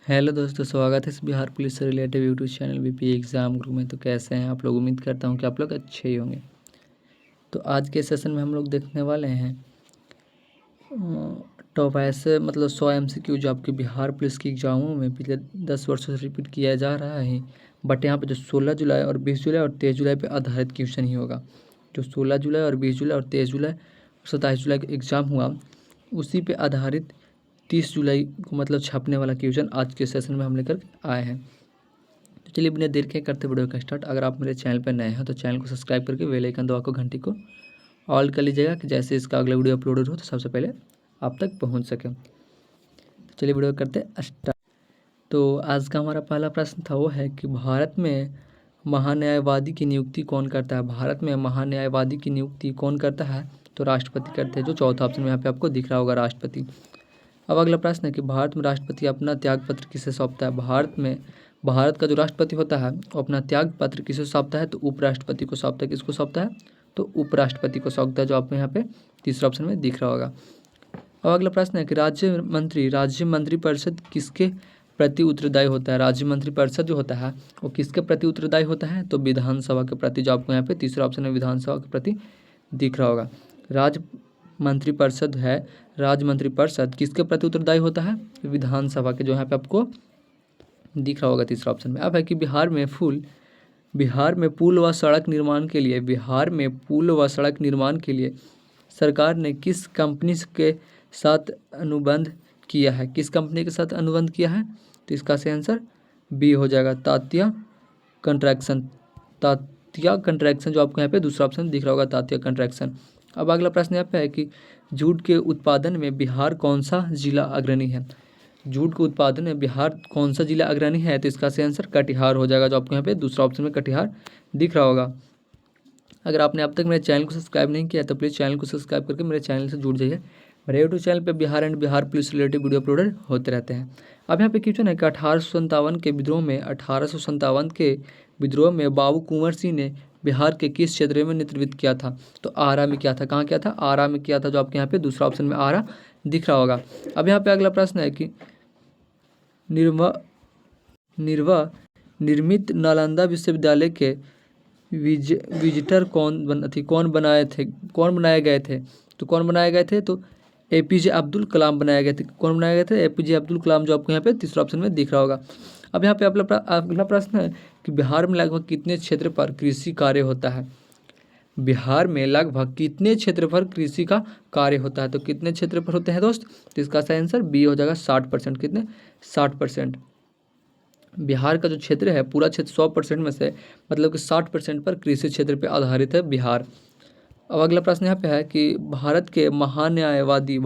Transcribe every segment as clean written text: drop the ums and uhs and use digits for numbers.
Hello दोस्तों, स्वागत है इस बिहार पुलिस से related YouTube channel BP exam group में। तो कैसे हैं आप लोग? उम्मीद करता हूं कि आप लोग अच्छे ही होंगे। तो आज के सेशन में हम लोग देखने वाले हैं टॉप ऐसे 100 MCQ जो आपके बिहार पुलिस की एग्ज़ामों में पिछले 10 वर्षों से रिपीट किया जा रहा है। बट यहाँ पे जो 16 जुलाई और 20 जुलाई और 23 जुलाई पे आधारित क्वेश्चन ही होगा। जो 16 जुलाई और 20 जुलाई और 23 जुलाई और 27 जुलाई का एग्ज़ाम हुआ, उसी पे आधारित 30 जुलाई को छपने वाला क्वेश्चन आज के सेशन में हम लेकर आए हैं। तो चलिए बिना देर के करते वीडियो का स्टार्ट। अगर आप मेरे चैनल पर नए हैं तो चैनल को सब्सक्राइब करके बेल आइकन दबा कर घंटी को ऑल कर लीजिएगा कि जैसे इसका अगला वीडियो अपलोडेड हो तो सबसे पहले आप तक पहुंच सके। तो चलिए वीडियो करते स्टार्ट। तो आज का हमारा पहला प्रश्न था, वो है कि भारत में महान्यायवादी की नियुक्ति कौन करता है? भारत में महान्यायवादी की नियुक्ति कौन करता है? तो राष्ट्रपति करते हैं, जो चौथा ऑप्शन में यहाँ पे आपको दिख रहा होगा, राष्ट्रपति। अब अगला प्रश्न है कि भारत में राष्ट्रपति अपना त्यागपत्र किसे सौंपता है? भारत का जो राष्ट्रपति होता है वो अपना त्यागपत्र किसे सौंपता है? तो उपराष्ट्रपति को सौंपता है। किसको सौंपता है? तो उपराष्ट्रपति को सौंपता है, जो आपको यहाँ पे तीसरा ऑप्शन में दिख रहा होगा। अब अगला प्रश्न है कि राज्य मंत्रिपरिषद किसके प्रति उत्तरदायी होता है? राज्य मंत्रिपरिषद जो होता है वो किसके प्रति उत्तरदायी होता है? तो विधानसभा के प्रति, जो आपको यहाँ पे तीसरा ऑप्शन में विधानसभा के प्रति दिख रहा होगा। राज्य मंत्रिपरिषद किसके प्रति उत्तरदायी होता है? विधानसभा के, जो यहाँ पे आपको दिख रहा होगा तीसरा ऑप्शन में। अब है कि बिहार में पुल व सड़क निर्माण के लिए सरकार ने किस कंपनी के साथ अनुबंध किया है? किस कंपनी के साथ अनुबंध किया है? तो इसका सही आंसर बी हो जाएगा, तात्या कंस्ट्रक्शन, जो आपको यहाँ पे दूसरा ऑप्शन दिख रहा होगा, तात्या कंस्ट्रक्शन। अब अगला प्रश्न यहाँ पे है कि जूट के उत्पादन में बिहार कौन सा जिला अग्रणी है? जूट के उत्पादन में बिहार कौन सा जिला अग्रणी है? तो इसका सही आंसर कटिहार हो जाएगा, जो आपको यहाँ पे दूसरा ऑप्शन में कटिहार दिख रहा होगा। अगर आपने अब तक मेरे चैनल को सब्सक्राइब नहीं किया तो प्लीज़ चैनल को सब्सक्राइब करके मेरे चैनल से जुड़ जाइए। मेरे यूट्यूब चैनल पे Bihar and Bihar police related video uploaded होते रहते हैं। अब यहाँ पे क्वेश्चन है कि 1857 के विद्रोह में बाबू कुंवर सिंह ने बिहार के किस क्षेत्र में नेतृत्व किया था? तो आरा में किया था। कहाँ किया था? आरा में किया था, जो आपके यहाँ पे दूसरा ऑप्शन में आरा दिख रहा होगा। अब यहाँ पे अगला प्रश्न है कि निर्मित नालंदा विश्वविद्यालय के विजिटर कौन बनाए गए थे? तो कौन बनाए गए थे? तो APJ अब्दुल कलाम बनाए गए थे। कौन बनाए गए थे? APJ अब्दुल कलाम, जो आपको यहाँ पे तीसरा ऑप्शन में दिख रहा होगा। अब यहाँ पे अगला प्रश्न है कि बिहार में लगभग कितने क्षेत्र पर कृषि कार्य होता है? बिहार में लगभग कितने क्षेत्र पर कृषि का कार्य होता है? तो कितने क्षेत्र पर होते हैं दोस्त? तो इसका सही आंसर बी हो जाएगा, 60%। कितने? 60%। बिहार का जो क्षेत्र है, पूरा क्षेत्र 100% में से कि 60% पर कृषि क्षेत्र पर आधारित है बिहार। अब अगला प्रश्न यहाँ पे है कि भारत के महान्यायवादी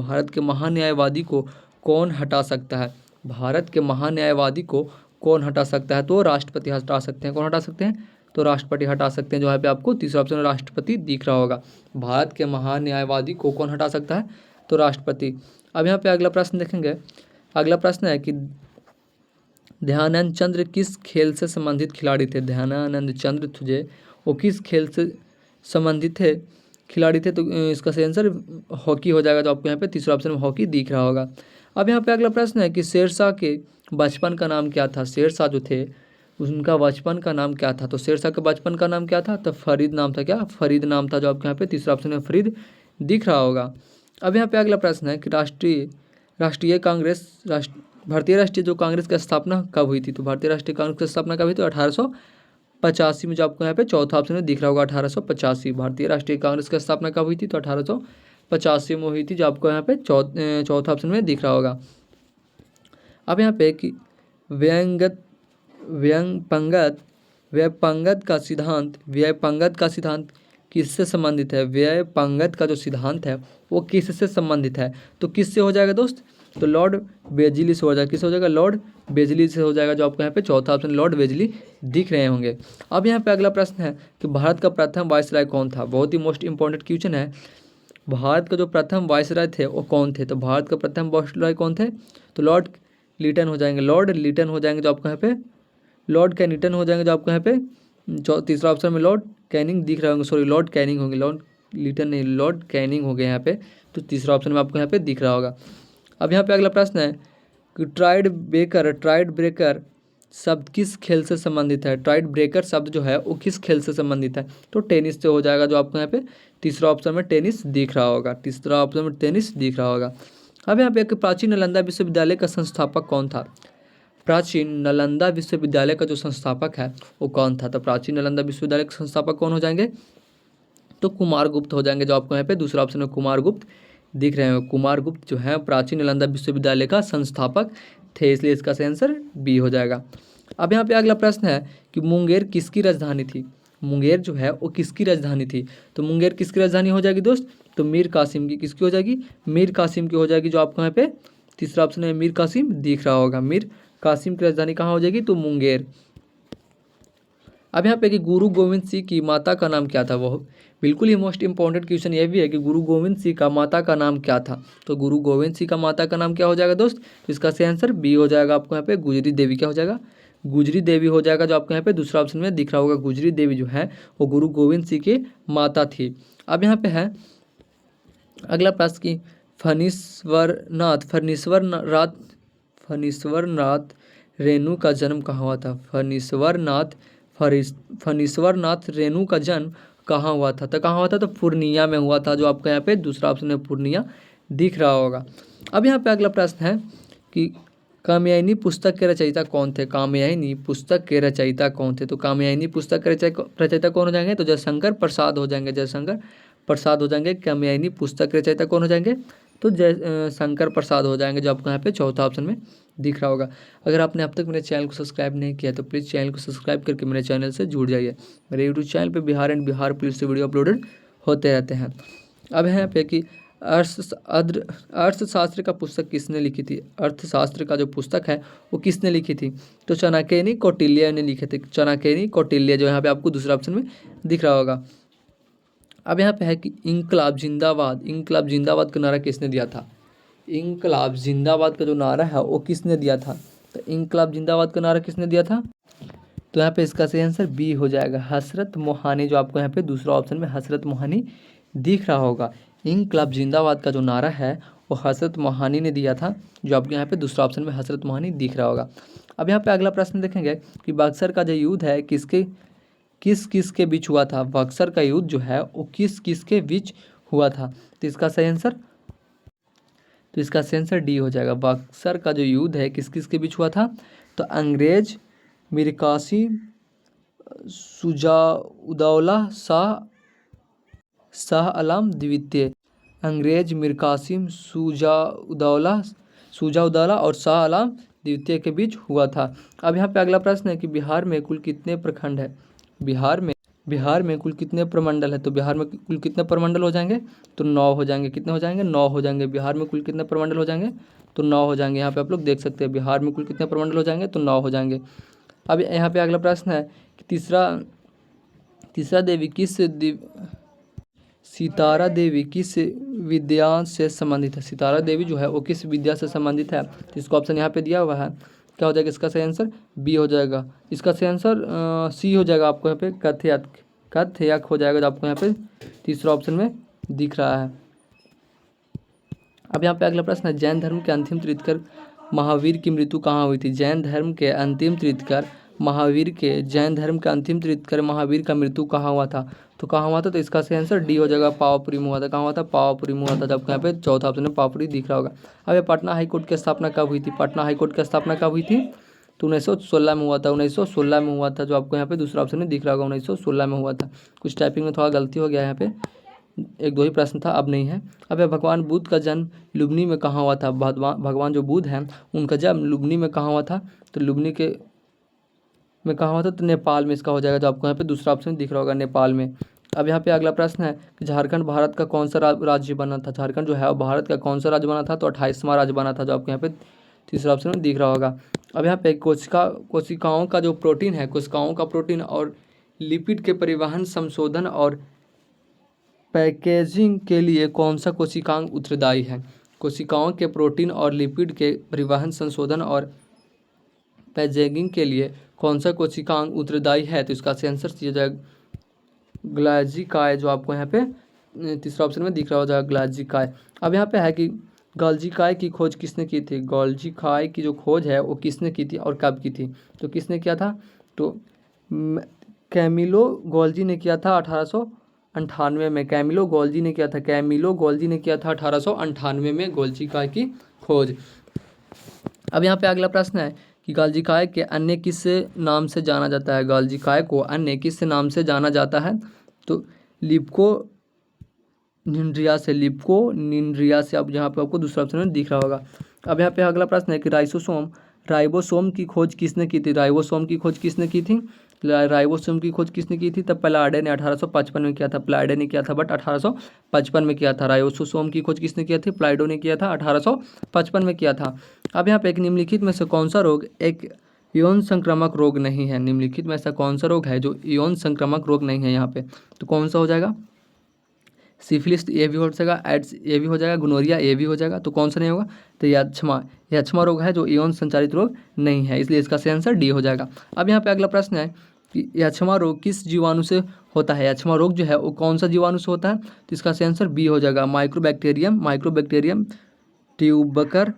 को कौन हटा सकता है? भारत के महान्यायवादी को कौन हटा सकता है? तो राष्ट्रपति हटा सकते हैं। कौन हटा सकते हैं? तो राष्ट्रपति हटा सकते हैं, जो यहाँ पे आपको तीसरा ऑप्शन राष्ट्रपति दिख रहा होगा। भारत के महान्यायवादी को कौन हटा सकता है? तो राष्ट्रपति। अब यहाँ पे अगला प्रश्न देखेंगे। अगला प्रश्न है कि ध्यानचंद चंद्र किस खेल से संबंधित खिलाड़ी थे? ध्यानचंद चंद्र वो किस खेल से संबंधित खिलाड़ी थे? तो इसका सही आंसर हॉकी हो जाएगा, जो आपको यहाँ पे तीसरा ऑप्शन में हॉकी दिख रहा होगा। अब यहाँ पे अगला प्रश्न है कि शेरशाह के बचपन का नाम क्या था? शेरशाह जो थे उनका बचपन का नाम क्या था? तो शेरशाह के बचपन का नाम क्या था? तो फरीद नाम था। क्या? फरीद नाम था, जो आपको यहाँ पे तीसरा ऑप्शन में फरीद दिख रहा होगा। अब यहाँ पे अगला प्रश्न है कि भारतीय राष्ट्रीय जो कांग्रेस की स्थापना कब हुई थी? तो भारतीय राष्ट्रीय कांग्रेस की स्थापना कब हुई थी? 1885 में, जो आपको यहाँ पे चौथा ऑप्शन में दिख रहा होगा, 1885। भारतीय राष्ट्रीय कांग्रेस की स्थापना कब हुई थी? तो 1885 में हुई थी, जो आपको यहाँ पे चौथा ऑप्शन में दिख रहा होगा। अब यहाँ पे कि व्ययपंगत का सिद्धांत किससे संबंधित है? व्ययपंगत का जो सिद्धांत है वो किससे संबंधित है? तो किससे हो जाएगा दोस्त? तो लॉर्ड बेजली से हो जाएगा। किससे हो जाएगा? लॉर्ड बेजली से हो जाएगा, जो आपको यहाँ पे चौथा ऑप्शन लॉर्ड बेजली दिख रहे होंगे। अब यहाँ पे अगला प्रश्न है कि भारत का प्रथम वायसराय कौन था? बहुत ही मोस्ट इंपॉर्टेंट क्वेश्चन है। भारत का जो प्रथम वायसराय थे वो कौन थे? तो भारत का प्रथम वायसराय कौन थे? तो लॉर्ड लिटन हो जाएंगे, जो आपको यहाँ पे लॉर्ड कैनिंगटन हो जाएंगे, जो आपको यहाँ पे तीसरा ऑप्शन में लॉर्ड कैनिंग दिख रहे होंगे। सॉरी, लॉर्ड कैनिंग होंगे, लॉर्ड लिटन नहीं, लॉर्ड कैनिंग हो गए यहाँ पे। तो तीसरा ऑप्शन में आपको यहाँ पे दिख रहा होगा। अब यहाँ पे अगला प्रश्न है कि ट्राइड ब्रेकर शब्द किस खेल से संबंधित है। ट्राइड ब्रेकर शब्द जो है वो किस खेल से संबंधित है, तो टेनिस से हो जाएगा, जो आपको यहाँ पे तीसरा ऑप्शन में टेनिस दिख रहा होगा, तीसरा ऑप्शन में टेनिस दिख रहा होगा। अब यहाँ पे एक प्राचीन नालंदा विश्वविद्यालय का संस्थापक कौन था। प्राचीन नालंदा विश्वविद्यालय का जो संस्थापक है वो कौन था, तो प्राचीन नालंदा विश्वविद्यालय के संस्थापक कौन हो जाएंगे, तो कुमार गुप्त हो जाएंगे, जो आपको यहाँ पे दूसरा ऑप्शन में कुमार गुप्त दिख रहे हैं। कुमार गुप्त जो है प्राचीन नालंदा विश्वविद्यालय का संस्थापक थे, इसलिए इसका सही आंसर बी हो जाएगा। अब यहाँ पे अगला प्रश्न है कि मुंगेर किसकी राजधानी थी। मुंगेर जो है वो किसकी राजधानी थी, तो मुंगेर किसकी राजधानी हो जाएगी दोस्त, तो मीर कासिम की। किसकी हो जाएगी, मीर कासिम की हो जाएगी, जो आपको यहाँ पे तीसरा ऑप्शन है मीर कासिम दिख रहा होगा। मीर कासिम की राजधानी कहाँ हो जाएगी, तो मुंगेर। अब यहाँ पे कि गुरु गोविंद सिंह की माता का नाम क्या था, वो बिल्कुल ही मोस्ट इंपॉर्टेंट क्वेश्चन ये भी है कि गुरु गोविंद सिंह का माता का नाम क्या था, तो गुरु गोविंद सिंह का माता का नाम क्या हो जाएगा दोस्त, तो इसका सही आंसर बी हो जाएगा, आपको यहाँ पे गुजरी देवी क्या हो जाएगा, गुजरी देवी हो जाएगा, जो आपको यहाँ पे दूसरा ऑप्शन में दिख रहा होगा। गुजरी देवी जो है वो गुरु गोविंद सिंह की माता थी। अब यहाँ पे है अगला प्रश्न की फणीश्वरनाथ रेणु का जन्म कहाँ हुआ था। फणीश्वरनाथ रेणु का जन्म कहाँ हुआ था, तो कहाँ हुआ था, तो पूर्णिया में हुआ था, जो आपका यहाँ पे दूसरा ऑप्शन में पूर्णिया दिख रहा होगा। अब यहाँ पे अगला प्रश्न है कि कामयानी पुस्तक के रचयिता कौन थे। कामयानी पुस्तक के रचयिता कौन थे, तो कामयानी पुस्तक के रचयिता कौन हो जाएंगे, तो जयशंकर प्रसाद हो जाएंगे, जयशंकर प्रसाद हो जाएंगे। कामयानी पुस्तक के रचयिता कौन हो जाएंगे, तो जयशंकर प्रसाद हो जाएंगे, जो आपको यहाँ पे चौथा ऑप्शन में दिख रहा होगा। अगर आपने अब तक मेरे चैनल को सब्सक्राइब नहीं किया तो प्लीज़ चैनल को सब्सक्राइब करके मेरे चैनल से जुड़ जाइए। मेरे यूट्यूब चैनल पे बिहार एंड बिहार पुलिस से वीडियो अपलोडेड होते रहते हैं। अब यहाँ पे कि अर्थशास्त्र का पुस्तक किसने लिखी थी। अर्थशास्त्र का जो पुस्तक है वो किसने लिखी थी, तो चाणक्य कौटिल्य ने लिखे थे। चाणक्य कौटिल्य जो यहाँ पे आपको दूसरा ऑप्शन में दिख रहा होगा। अब यहाँ पे है कि इंकलाब जिंदाबाद का नारा किसने दिया था। इंकलाब जिंदाबाद का जो नारा है वो किसने दिया था, तो इंकलाब जिंदाबाद का नारा किसने दिया था, तो यहाँ पे इसका सही आंसर बी हो जाएगा, हसरत मोहानी, जो आपको यहाँ पे दूसरा ऑप्शन में हसरत मोहानी दिख रहा होगा। इंकलाब जिंदाबाद का जो नारा है वो हसरत मोहानी ने दिया था, जो आपके यहाँ पे दूसरा ऑप्शन में हसरत मोहानी दिख रहा होगा। अब यहाँ पे अगला प्रश्न देखेंगे कि बक्सर का जो युद्ध है किस किस के बीच हुआ था। बक्सर का युद्ध जो है वो किस किस के बीच हुआ था, तो इसका सही आंसर डी हो जाएगा। बक्सर का जो युद्ध है किस किस के बीच हुआ था, तो अंग्रेज, मीर कासिम, शुजाउद्दौला शाह आलम द्वितीय। अंग्रेज, मीर कासिम, शुजाउद्दौला और शाह आलम द्वितीय के बीच हुआ था। अब यहाँ पे अगला प्रश्न है कि बिहार में कुल कितने प्रखंड है। बिहार में कुल कितने प्रमंडल है, तो बिहार में कुल कितने प्रमंडल हो जाएंगे, तो 9 हो जाएंगे। कितने हो जाएंगे, 9 हो जाएंगे। बिहार में कुल कितने प्रमंडल हो जाएंगे, तो 9 हो जाएंगे। यहाँ पे आप लोग देख सकते हैं बिहार में कुल कितने प्रमंडल हो जाएंगे, तो 9 हो जाएंगे। अब यहाँ पे अगला प्रश्न है कि सितारा देवी किस विद्या से संबंधित है। सितारा देवी जो है वो किस विद्या से संबंधित है, तो इसका ऑप्शन यहाँ पे दिया हुआ है, क्या हो जाएगा, इसका सही आंसर बी हो जाएगा। इसका सही आंसर सी हो जाएगा, आपको यहाँ पे कथयक हो जाएगा, जो आपको यहाँ पे तीसरा ऑप्शन में दिख रहा है। अब यहाँ पे अगला प्रश्न है जैन धर्म के अंतिम तीर्थंकर महावीर की मृत्यु कहाँ हुई थी। जैन धर्म के अंतिम तीर्थंकर महावीर का मृत्यु कहाँ हुआ था, तो कहाँ हुआ था, तो इसका सही आंसर डी हो जाएगा, पावापुरी में हुआ था। कहाँ हुआ था, पावापुरी में हुआ था, जबकि यहाँ पे चौथा ऑप्शन में पावापुरी दिख रहा होगा। अब ये पटना हाईकोर्ट की स्थापना कब हुई थी। पटना हाईकोर्ट की स्थापना कब हुई थी, तो 1916 में हुआ था। 1916 में हुआ था, जो आपको यहाँ पे दूसरा ऑप्शन में दिख रहा होगा, 1916 में हुआ था। कुछ टाइपिंग में थोड़ा गलती हो गया यहाँ पे, 1-2 ही प्रश्न था, अब नहीं है। अब यह भगवान बुद्ध का जन्म लुम्बिनी में कहाँ हुआ था। भगवान जो बुद्ध हैं उनका जन्म लुम्बिनी में कहाँ हुआ था, तो लुम्बिनी में कहाँ हुआ था, तो नेपाल में इसका हो जाएगा, जो आपको यहाँ पे दूसरा ऑप्शन दिख रहा होगा, नेपाल में। अब यहाँ पे अगला प्रश्न है कि झारखंड भारत का कौन सा राज्य बना था। झारखंड जो है भारत का कौन सा राज्य बना था, तो 28वां राज्य बना था, जो आपको यहाँ पे तीसरा ऑप्शन में दिख रहा होगा। अब यहाँ पे कोशिकाओं का जो प्रोटीन है, कोशिकाओं का प्रोटीन और लिपिड के परिवहन, संशोधन और पैकेजिंग के लिए कौन सा कोशिकांग उत्तरदायी है। कोशिकाओं के प्रोटीन और लिपिड के परिवहन, संशोधन और पैकेजिंग के लिए कौन सा कोशिकांग उत्तरदायी है, तो इसका आंसर दिया जाएगा ग्लाइकोसाइड, जो आपको यहाँ पे तीसरा ऑप्शन में दिख रहा हो जाएगा, ग्लाइकोसाइड। अब यहाँ पे है कि गोल्जी काय की खोज किसने की थी? गोल्जी काय की जो खोज है वो किसने की थी और कब की थी? तो किसने किया था? तो कैमिलो गोल्जी ने किया था 1898 में। कैमिलो गोल्जी ने किया था, कैमिलो गोल्जी ने किया था 1898 में गोल्जी काय की खोज। अब यहाँ पे अगला प्रश्न है कि गोल्जी काय के अन्य किस नाम से जाना जाता है? गोल्जी काय को अन्य किस नाम से जाना जाता है? तो लिप्को निंड्रिया से, लिप्को निंड्रिया से। अब यहाँ पे आपको दूसरा ऑप्शन में दिख रहा होगा। अब यहाँ पे अगला प्रश्न है कि राइबोसोम की खोज किसने की थी? राइबोसोम की खोज किसने की थी? राइबोसोम की खोज किसने की थी? तब प्लाइडे ने 1855 में किया था। प्लाइडे ने किया था बट 1855 में किया था। राइबोसोम की खोज किसने किया थी? प्लाइडो ने किया था, 1855 में किया था। अब यहाँ पे एक निम्नलिखित में से कौन सा रोग एक यौन संक्रामक रोग नहीं है? निम्नलिखित में ऐसा कौन सा रोग है जो यौन संक्रामक रोग नहीं है यहाँ पे? तो कौन सा हो जाएगा? सिफिलिस ये भी हो जाएगा, एड्स ये भी हो जाएगा, गोनोरिया ये भी हो जाएगा। तो कौन सा नहीं होगा? तो यक्षमा रोग है जो यौन संचारित रोग नहीं है, इसलिए इसका सही आंसर डी हो जाएगा। अब यहाँ पे अगला प्रश्न है कि यक्षमा रोग किस जीवाणु से होता है? यक्षमा रोग जो है वो कौन सा जीवाणु से होता है? तो इसका सही आंसर बी हो जाएगा, माइक्रोबैक्टीरियम ट्यूबकर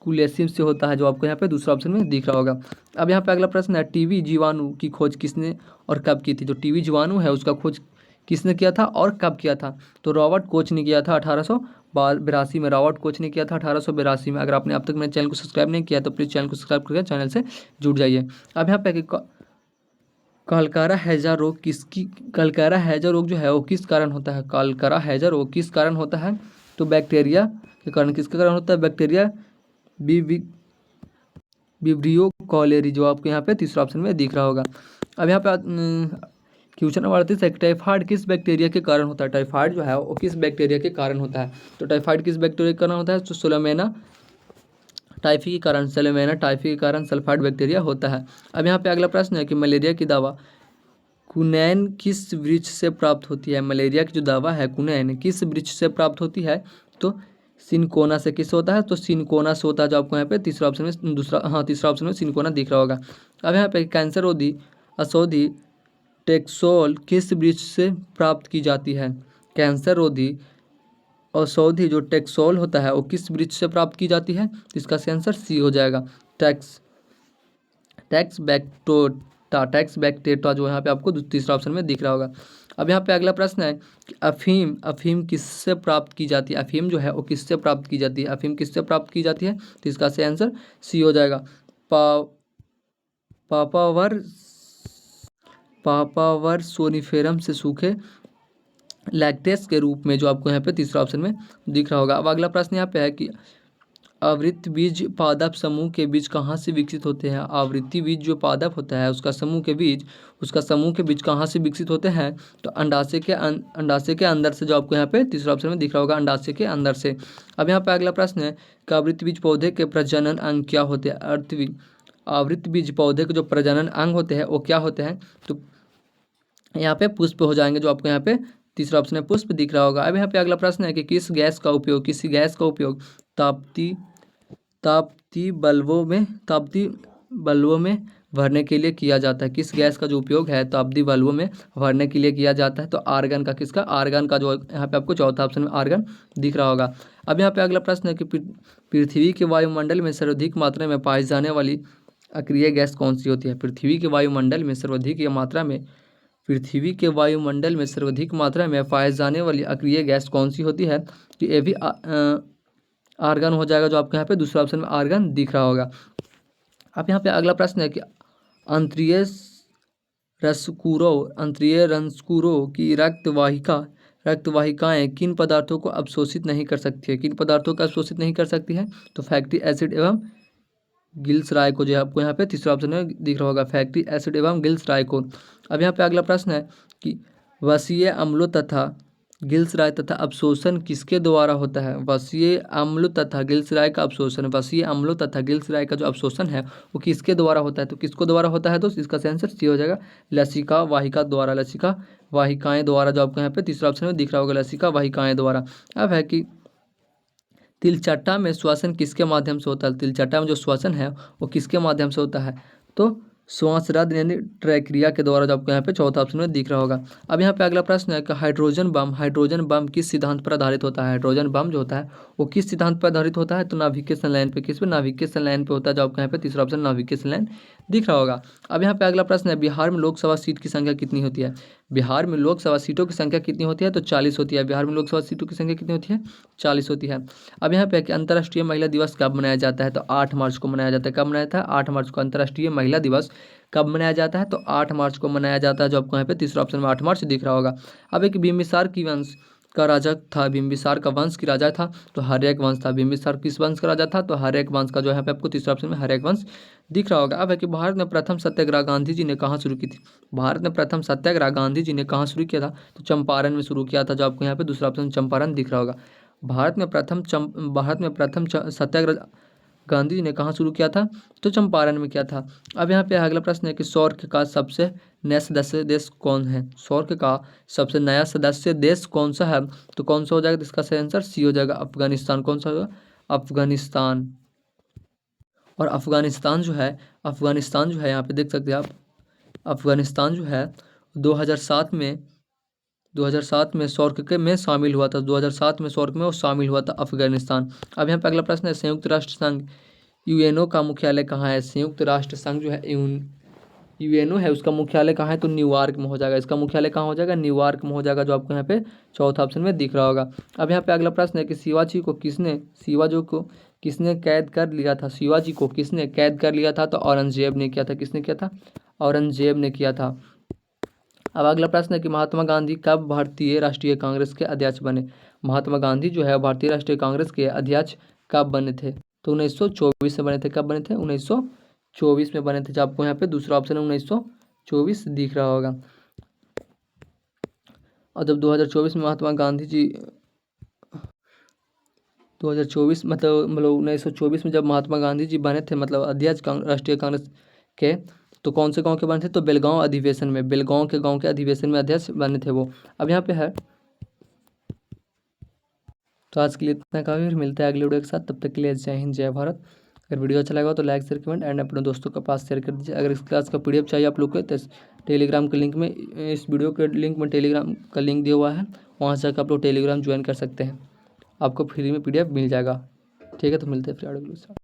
कुलेसिम से होता है, जो आपको यहाँ पे दूसरा ऑप्शन में दिख रहा होगा। अब यहाँ पे अगला प्रश्न है टीबी जीवाणु की खोज किसने और कब की थी? जो टीबी जीवाणु है उसका खोज किसने किया था और कब किया था? तो रॉबर्ट कोच ने किया था 1882 में। रॉबर्ट कोच ने किया था 1882 में। अगर आपने अब तक मेरे चैनल को सब्सक्राइब नहीं किया तो प्लीज़ चैनल को सब्सक्राइब करके चैनल से जुड़ जाइए। अब यहाँ पे कलकारा हैजा रोग कलकारा हैजा रोग जो है वो किस कारण होता है? कलकारा हैजा रोग किस कारण होता है? तो बैक्टीरिया के कारण। किसके कारण होता है? बैक्टीरिया विब्रियो कॉलेरी, जो आपको यहाँ पे तीसरा ऑप्शन में दिख रहा होगा। अब यहाँ पे क्वेश्चन नंबर 38 है, टाइफाइड किस बैक्टीरिया के कारण होता है? टाइफाइड जो है वो किस बैक्टीरिया के कारण होता है? तो टाइफाइड किस बैक्टीरिया के कारण होता है? तो सोलोमेना टाइफी के कारण, सेलेमेना टाइफी के कारण सल्फाइड बैक्टीरिया होता है। अब यहाँ पे अगला प्रश्न है कि मलेरिया की दवा कुनैन किस वृक्ष से प्राप्त होती है? मलेरिया की जो दवा है कुनैन किस वृक्ष से प्राप्त होती है? तो सिनकोना से। किस होता है? तो सिनकोना से होता है, जो आपको यहाँ पे तीसरा ऑप्शन में तीसरा ऑप्शन में सिनकोना दिख रहा होगा। अब यहाँ पे कैंसर औषधि टेक्सोल किस वृक्ष से प्राप्त की जाती है? कैंसर रोधी औषधि जो टेक्सोल होता है वो किस वृक्ष से प्राप्त की जाती है? तो इसका सही आंसर सी हो जाएगा, टैक्स बैक्टेटा, जो यहाँ पे आपको तीसरा ऑप्शन में दिख रहा होगा। अब यहाँ पे अगला प्रश्न है कि अफीम किससे प्राप्त की जाती है? अफीम जो है वो किससे प्राप्त की जाती है? अफीम किससे प्राप्त की जाती है? तो इसका सही आंसर सी हो जाएगा, पापावर सोनिफेरम से सूखे लैक्टेस के रूप में, जो आपको यहाँ पे तीसरा ऑप्शन में दिख रहा होगा। अब अगला प्रश्न यहाँ पे है कि आवृत्ति बीज पादप समूह के बीज कहाँ से विकसित होते हैं? आवृत्ति बीज जो पादप होता है उसका समूह के बीज कहाँ से विकसित होते हैं? तो अंडाशय के अंदर से, जो आपको यहाँ पे तीसरा ऑप्शन में दिख रहा होगा, अंडाशय के अंदर से। अब यहाँ पे अगला प्रश्न है कि आवृत्ति बीज पौधे के प्रजनन अंग क्या होते हैं? आवृत्ति बीज पौधे के जो प्रजनन अंग होते हैं वो क्या होते हैं? तो यहाँ पे पुष्प हो जाएंगे, जो आपको यहाँ पे तीसरा ऑप्शन में पुष्प दिख रहा होगा। अब यहाँ पे अगला प्रश्न है कि किसी गैस का उपयोग ताप्ती बल्बों में भरने के लिए किया जाता है? किस गैस का जो उपयोग है ताप्ती बल्बों में भरने के लिए किया जाता है? तो आर्गन का। किसका? आर्गन का, जो यहाँ पे आपको चौथा ऑप्शन में आर्गन दिख रहा होगा। अब यहाँ पे अगला प्रश्न है कि पृथ्वी के वायुमंडल में सर्वाधिक मात्रा में पाई जाने वाली अक्रिय गैस कौन सी होती है? पृथ्वी के वायुमंडल में सर्वाधिक मात्रा में पाए जाने वाली अक्रिय गैस कौन सी होती है? तो ये भी आर्गन हो जाएगा, जो आपको यहाँ पे दूसरा ऑप्शन में आर्गन दिख रहा होगा। अब यहाँ पे अगला प्रश्न है कि अंतरीय रंस्कुरों की रक्तवाहिकाएं किन पदार्थों को अवशोषित नहीं कर सकती है? किन पदार्थों को अवशोषित नहीं कर सकती है? तो फैक्टिक एसिड एवं गिल्सराय जो आपको यहाँ पे तीसरा ऑप्शन में दिख रहा होगा, फैक्टिक एसिड एवं गिल्सराय। अब यहाँ पे अगला प्रश्न है कि वसीय अम्लों तथा गिल्सराय तथा अवशोषण किसके द्वारा होता है? वसीय अम्ल तथा गिल्सराय का अवशोषण, वसीय अम्लों तथा गिल्सराय का जो अवशोषण है वो किसके द्वारा होता है? तो किसको द्वारा होता है? तो इसका आंसर सी हो जाएगा, लसिका वाहिकाएं द्वारा, जो आपको यहाँ पे तीसरा ऑप्शन में दिख रहा होगा, लसिका वाहिकाएं द्वारा। अब है कि तिलचट्टा में श्वसन किसके माध्यम से होता है? तिलचट्टा में जो श्वसन है वो किसके माध्यम से होता है? तो श्वासरद यानी प्रक्रिया के द्वारा, जो आपको यहाँ पे चौथा ऑप्शन में दिख रहा होगा। अब यहाँ पे अगला प्रश्न है कि हाइड्रोजन बम किस सिद्धांत पर आधारित होता है। हाइड्रोजन बम जो होता है वो किस सिद्धांत पर आधारित होता है, तो नाभिकीय लाइन पे। किस पे? नाभिकीय लाइन पे होता है, जो आपको यहाँ पे तीसरा ऑप्शन नाभिकीय लाइन दिख रहा होगा। अब यहाँ पे अगला प्रश्न है, बिहार में लोकसभा सीट की संख्या कितनी होती है। बिहार में लोकसभा सीटों की संख्या कितनी होती है, तो 40 होती है। बिहार में लोकसभा सीटों की संख्या कितनी होती है, 40 होती है। अब यहाँ पे कि अंतर्राष्ट्रीय महिला दिवस कब मनाया जाता है, तो 8 मार्च को मनाया जाता है। कब मनाया जाता है, 8 मार्च को। अंतर्राष्ट्रीय महिला दिवस कब मनाया जाता है, तो 8 मार्च को मनाया जाता है, जो आपको यहाँ पे तीसरा ऑप्शन में 8 मार्च दिख रहा होगा। अब एक बिंबिसार की वंश का राजा था, बिंबिसार का वंश की राजा था, तो हर्यक वंश था। बिंबिसार किस वंश का राजा था, तो हर्यक वंश का, जो यहाँ पे आपको तीसरा ऑप्शन में हर्यक वंश दिख रहा होगा। अब है कि भारत में प्रथम सत्याग्रह गांधी जी ने कहाँ शुरू की थी। भारत में प्रथम सत्याग्रह गांधी जी ने कहाँ शुरू किया था, तो चंपारण में शुरू किया था, जो आपको यहाँ पे दूसरा ऑप्शन चंपारण दिख रहा होगा। भारत में प्रथम सत्याग्रह गांधी जी ने कहाँ शुरू किया था, तो चंपारण में किया था। अब यहाँ पे अगला प्रश्न है कि सौर्य का सबसे नया सदस्य देश कौन है। सौर्य का सबसे नया सदस्य देश कौन सा है, तो कौन सा हो जाएगा, इसका सही आंसर सी हो जाएगा, अफगानिस्तान। कौन सा होगा, अफगानिस्तान। और अफगानिस्तान जो है यहाँ पे देख सकते हैं आप, अफगानिस्तान जो है 2007 में सौर्य के में शामिल हुआ था। 2007 में सौर्य में वो शामिल हुआ था, अफगानिस्तान। अब यहाँ पे अगला प्रश्न है, संयुक्त राष्ट्र संघ यूएनओ का मुख्यालय कहाँ है। संयुक्त राष्ट्र संघ जो है यूएनओ है, उसका मुख्यालय कहाँ है, तो न्यूयॉर्क में हो जाएगा। इसका मुख्यालय कहाँ हो जाएगा, न्यूयॉर्क में हो जाएगा, जो आपको यहाँ पे चौथा ऑप्शन में दिख रहा होगा। अब यहाँ पे अगला प्रश्न है कि शिवाजी को किसने कैद कर लिया था। शिवाजी को किसने कैद कर लिया था, तो औरंगजेब ने किया था। किसने किया था, औरंगजेब ने किया था। अब अगला प्रश्न है कि महात्मा गांधी कब भारतीय राष्ट्रीय कांग्रेस के अध्यक्ष बने। महात्मा गांधी जो है भारतीय राष्ट्रीय कांग्रेस के अध्यक्ष कब बने थे, तो 1924 में बने थे। कब बने थे, 1924 में बने थे, जो आपको यहाँ पे दूसरा ऑप्शन है 1924 दिख रहा होगा। और जब 2024 में महात्मा गांधी जी 2024 मतलब 1924 में जब महात्मा गांधी जी बने थे, मतलब अध्यक्ष राष्ट्रीय कांग्रेस के, तो कौन से गांव के बने थे, तो बेलगांव अधिवेशन में, बेलगांव के गांव के अधिवेशन में अध्यक्ष बने थे वो। अब यहाँ पे है, तो आज के लिए इतना काफ़ी, फिर मिलते हैं अगले वीडियो के साथ। तब तक के लिए जय हिंद, जय भारत। अगर वीडियो अच्छा लगा तो लाइक शेयर कमेंट एंड अपने दोस्तों के पास शेयर कर दीजिए। अगर इस क्लास का पीडीएफ चाहिए आप लोग को, तो टेलीग्राम के लिंक में, इस वीडियो के लिंक में टेलीग्राम का लिंक दिया हुआ है, वहाँ से आप लोग टेलीग्राम ज्वाइन कर सकते हैं, आपको फ्री में पीडीएफ मिल जाएगा। ठीक है, तो मिलते हैं फिर अगले वीडियो के साथ।